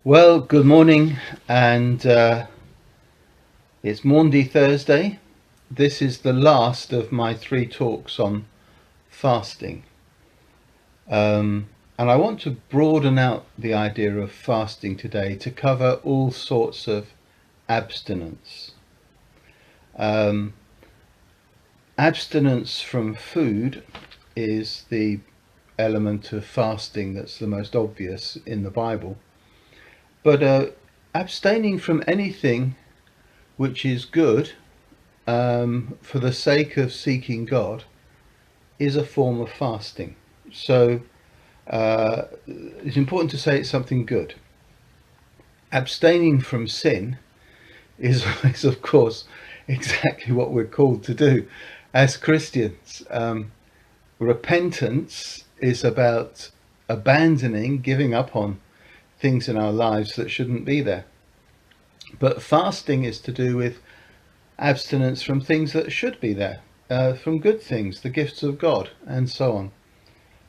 Well, good morning, and it's Maundy Thursday. This is the last of my three talks on fasting. And I want to broaden out the idea of fasting today to cover all sorts of abstinence. Um, Abstinence from food is the element of fasting that's the most obvious in the Bible. But abstaining from anything which is good for the sake of seeking God is a form of fasting. So it's important to say it's something good. Abstaining from sin is of course, exactly what we're called to do as Christians. Repentance is about abandoning, giving up on things in our lives that shouldn't be there. But fasting is to do with abstinence from things that should be there, from good things, the gifts of God, and so on.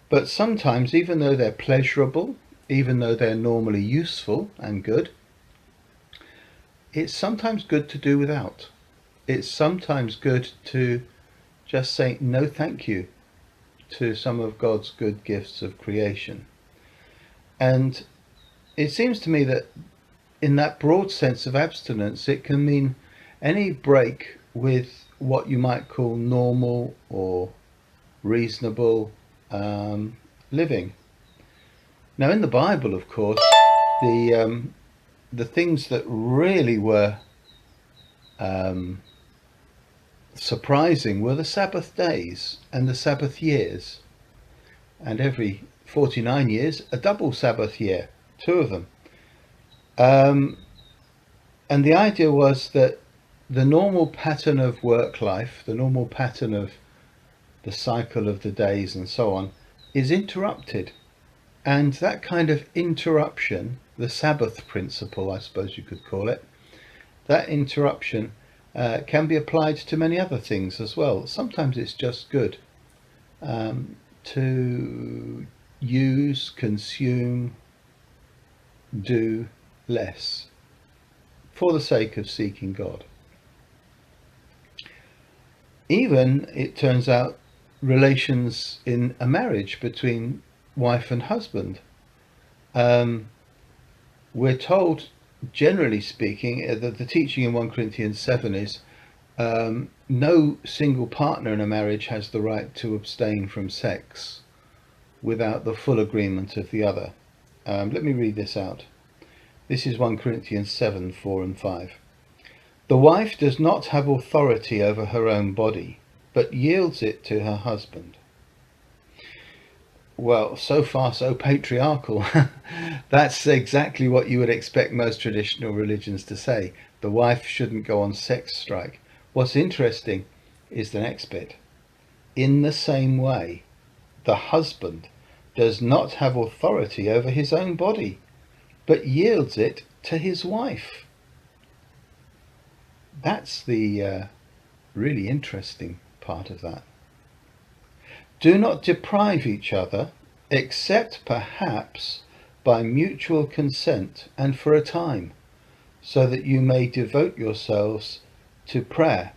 But sometimes, even though they're pleasurable, even though they're normally useful and good, it's sometimes good to do without. It's sometimes good to just say no thank you to some of God's good gifts of creation. And it seems to me that in that broad sense of abstinence, it can mean any break with what you might call normal or reasonable living. Now, in the Bible, of course, the things that really were um, surprising were the Sabbath days and the Sabbath years, and every 49 years a double Sabbath year, two of them. And the idea was that the normal pattern of work life, the normal pattern of the cycle of the days and so on, is interrupted. And that kind of interruption, the Sabbath principle, I suppose you could call it, that interruption can be applied to many other things as well. Sometimes it's just good to use, consume, do less for the sake of seeking God. Even, it turns out, relations in a marriage between wife and husband. Um, we're told, generally speaking, that the teaching in 1 Corinthians 7 is no single partner in a marriage has the right to abstain from sex without the full agreement of the other. Let me read this out. This is 1 Corinthians 7, 4 and 5. The wife does not have authority over her own body, but yields it to her husband. Well, so far so patriarchal. That's exactly what you would expect most traditional religions to say. The wife shouldn't go on sex strike. What's interesting is the next bit. In the same way, the husband does not have authority over his own body, but yields it to his wife. That's the really interesting part of that. Do not deprive each other, except perhaps by mutual consent and for a time, so that you may devote yourselves to prayer,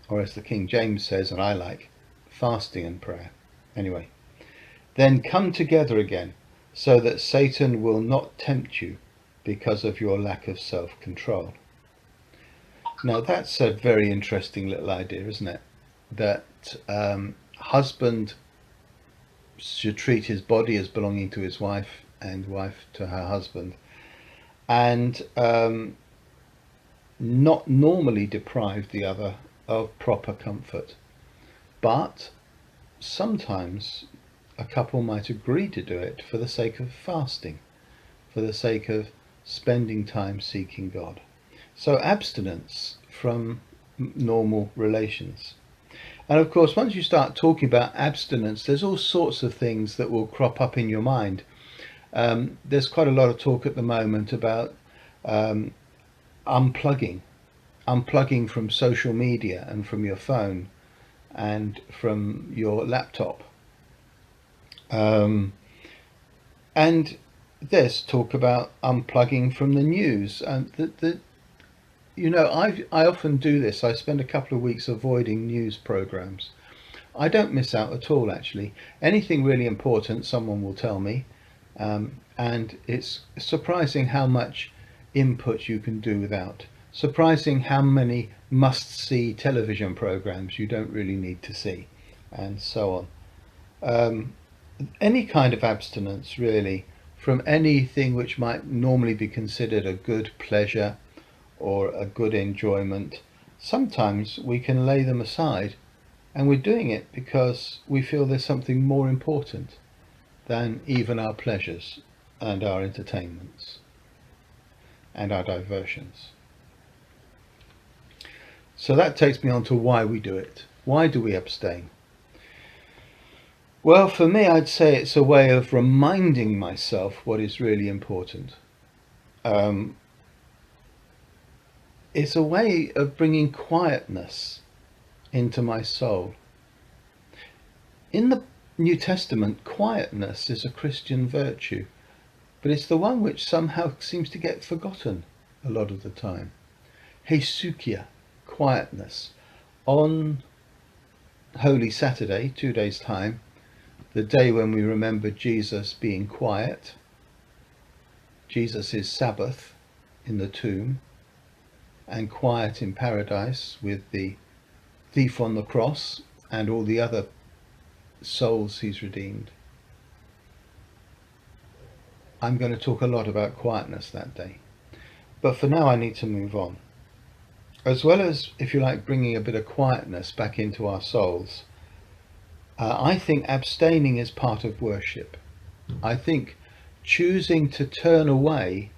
or as the King James says, and I like, fasting and prayer. Anyway, then come together again, so that Satan will not tempt you because of your lack of self-control. Now that's a very interesting little idea, isn't it? That husband should treat his body as belonging to his wife and wife to her husband, and not normally deprive the other of proper comfort. But sometimes a couple might agree to do it for the sake of fasting, for the sake of spending time seeking God. So abstinence from normal relations. And of course, once you start talking about abstinence, there's all sorts of things that will crop up in your mind. There's quite a lot of talk at the moment about unplugging from social media and from your phone and from your laptop. And there's talk about unplugging from the news, and I often do this. I spend a couple of weeks avoiding news programs. I don't miss out at all, actually. Anything really important, someone will tell me, and it's surprising how much input you can do without. Surprising how many must-see television programs you don't really need to see, and so on. Any kind of abstinence, really, from anything which might normally be considered a good pleasure or a good enjoyment, sometimes we can lay them aside, and we're doing it because we feel there's something more important than even our pleasures and our entertainments and our diversions. So that takes me on to why we do it. Why do we abstain? Well, for me, I'd say it's a way of reminding myself what is really important. It's a way of bringing quietness into my soul. In the New Testament, quietness is a Christian virtue, but it's the one which somehow seems to get forgotten a lot of the time. Heisukia, quietness. On Holy Saturday, 2 days' time, the day when we remember Jesus being quiet, Jesus' Sabbath in the tomb, and quiet in paradise with the thief on the cross and all the other souls he's redeemed. I'm going to talk a lot about quietness that day. But for now I need to move on. As well as, if you like, bringing a bit of quietness back into our souls, I think abstaining is part of worship. I think choosing to turn away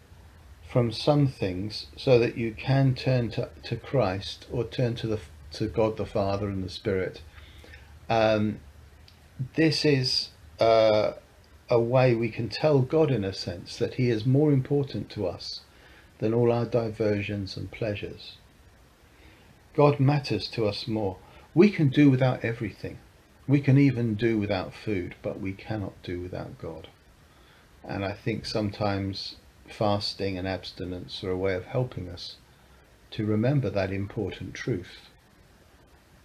from some things so that you can turn to Christ, or turn to God the Father and the Spirit. This is a way we can tell God, in a sense, that he is more important to us than all our diversions and pleasures. God matters to us more. We can do without everything. We can even do without food, but we cannot do without God. And I think sometimes fasting and abstinence are a way of helping us to remember that important truth.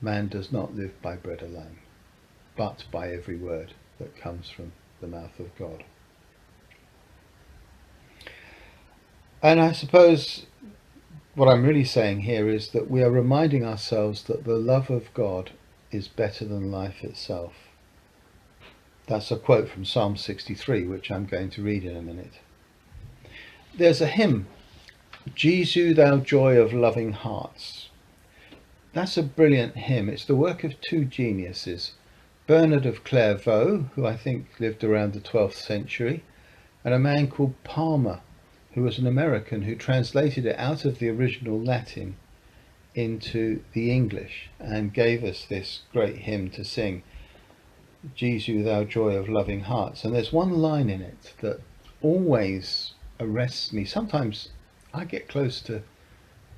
Man does not live by bread alone, but by every word that comes from the mouth of God. And I suppose what I'm really saying here is that we are reminding ourselves that the love of God is better than life itself. That's a quote from Psalm 63, which I'm going to read in a minute. There's a hymn, "Jesu, thou joy of loving hearts." That's a brilliant hymn. It's the work of two geniuses, Bernard of Clairvaux, who I think lived around the 12th century, and a man called Palmer, who was an American who translated it out of the original Latin into the English and gave us this great hymn to sing, "Jesu, thou joy of loving hearts." And there's one line in it that always arrests me. Sometimes I get close to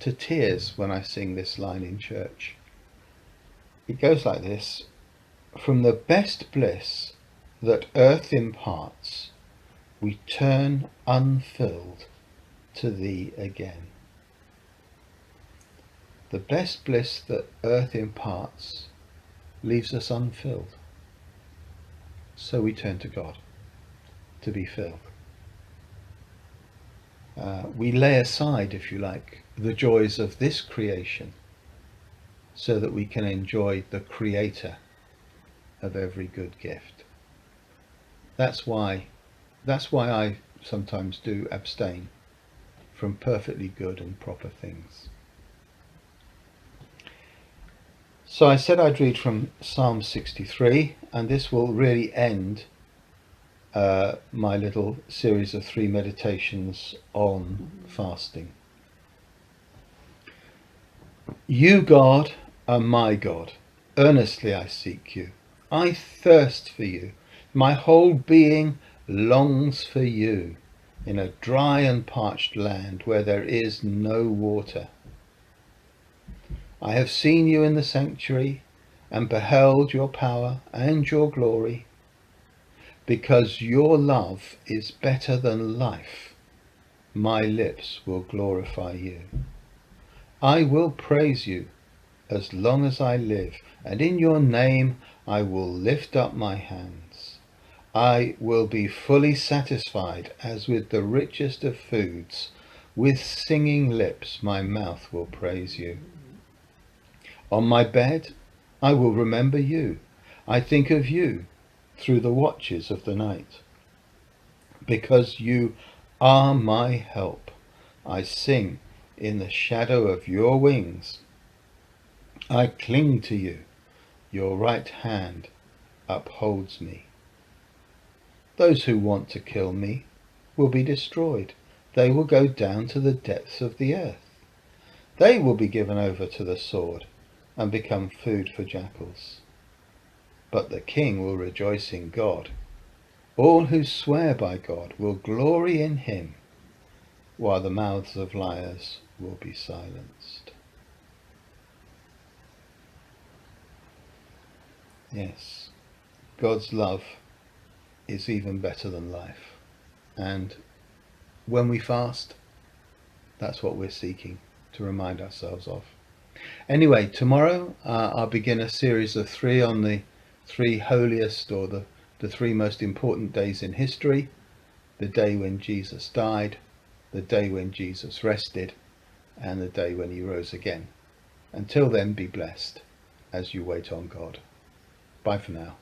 tears when I sing this line in church. It goes like this: "From the best bliss that earth imparts, we turn unfilled to thee again." The best bliss that earth imparts leaves us unfilled. So we turn to God to be filled. We lay aside, if you like, the joys of this creation so that we can enjoy the Creator of every good gift. That's why I sometimes do abstain from perfectly good and proper things. So I said I'd read from Psalm 63, and this will really end my little series of 3 meditations on fasting. You, God, are my God. Earnestly I seek you. I thirst for you. My whole being longs for you in a dry and parched land where there is no water. I have seen you in the sanctuary and beheld your power and your glory. Because your love is better than life, my lips will glorify you. I will praise you as long as I live, and in your name I will lift up my hands. I will be fully satisfied as with the richest of foods. With singing lips my mouth will praise you. On my bed I will remember you. I think of you through the watches of the night. Because you are my help, I sing in the shadow of your wings. I cling to you. Your right hand upholds me. Those who want to kill me will be destroyed. They will go down to the depths of the earth. They will be given over to the sword and become food for jackals. But the king will rejoice in God. All who swear by God will glory in him, while the mouths of liars will be silenced. Yes, God's love is even better than life. And when we fast, that's what we're seeking to remind ourselves of. Anyway, tomorrow I'll begin a series of 3 on the 3 holiest, or the 3 most important days in history. The day when Jesus died, the day when Jesus rested, and the day when he rose again. Until then, be blessed as you wait on God. Bye for now.